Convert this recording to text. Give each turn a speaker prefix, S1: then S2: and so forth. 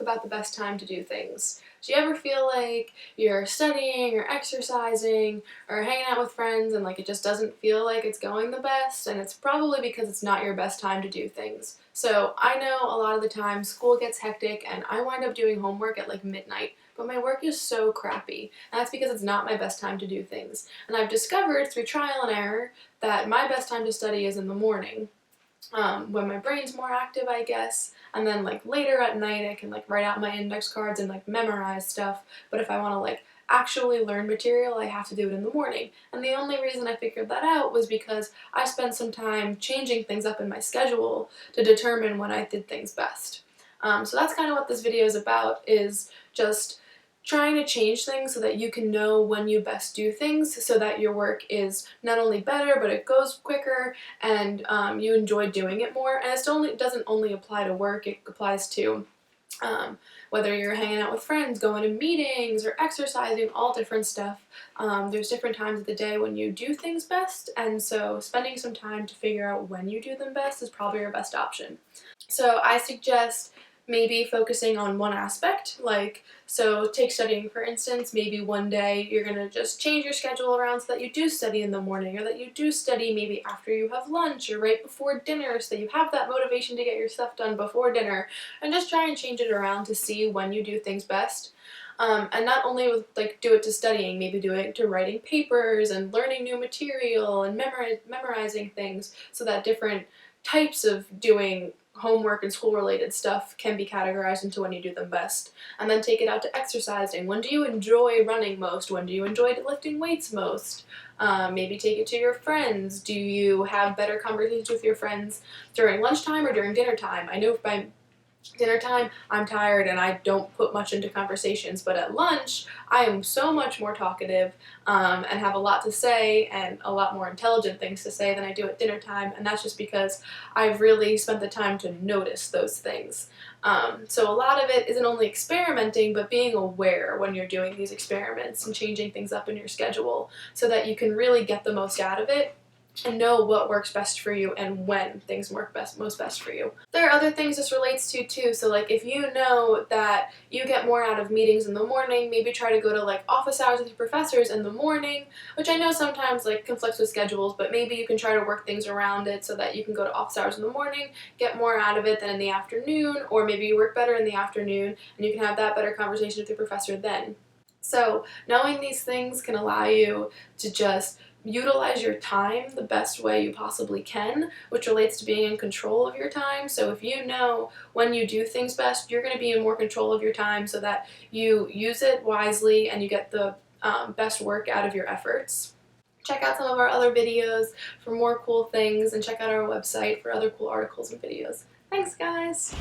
S1: about the best time to do things. Do you ever feel like you're studying or exercising or hanging out with friends and like it just doesn't feel like it's going the best? And it's probably because it's not your best time to do things. So I know a lot of the time school gets hectic and I wind up doing homework at like midnight, but my work is so crappy, and that's because it's not my best time to do things. And I've discovered through trial and error that my best time to study is in the morning. When my brain's more active, I guess, and then like later at night I can like write out my index cards and like memorize stuff, but if I want to like actually learn material, I have to do it in the morning. And the only reason I figured that out was because I spent some time changing things up in my schedule to determine when I did things best. So that's kind of what this video is about, is just trying to change things so that you can know when you best do things so that your work is not only better, but it goes quicker and you enjoy doing it more. And it doesn't only apply to work, it applies to whether you're hanging out with friends, going to meetings, or exercising, all different stuff. There's different times of the day when you do things best, and so spending some time to figure out when you do them best is probably your best option. So I suggest maybe focusing on one aspect, so take studying for instance. Maybe one day you're going to just change your schedule around so that you do study in the morning, or that you do study maybe after you have lunch or right before dinner so that you have that motivation to get your stuff done before dinner, and just try and change it around to see when you do things best. And not only with do it to studying, maybe do it to writing papers and learning new material and memorizing things, so that different types of doing homework and school related stuff can be categorized into when you do them best. And then take it out to exercising. When do you enjoy running most? When do you enjoy lifting weights most? Maybe take it to your friends. Do you have better conversations with your friends during lunchtime or during dinner time? I know by dinner time, I'm tired and I don't put much into conversations, but at lunch, I am so much more talkative and have a lot to say and a lot more intelligent things to say than I do at dinner time, and that's just because I've really spent the time to notice those things. So a lot of it isn't only experimenting, but being aware when you're doing these experiments and changing things up in your schedule so that you can really get the most out of it and know what works best for you and when things work most best for you. There are other things this relates to too, so if you know that you get more out of meetings in the morning, maybe try to go to office hours with your professors in the morning, which I know sometimes conflicts with schedules, but maybe you can try to work things around it so that you can go to office hours in the morning, get more out of it than in the afternoon, or maybe you work better in the afternoon and you can have that better conversation with your professor then. So knowing these things can allow you to just utilize your time the best way you possibly can, which relates to being in control of your time. So if you know when you do things best, you're going to be in more control of your time so that you use it wisely and you get the best work out of your efforts. Check out some of our other videos for more cool things, and check out our website for other cool articles and videos. Thanks, guys!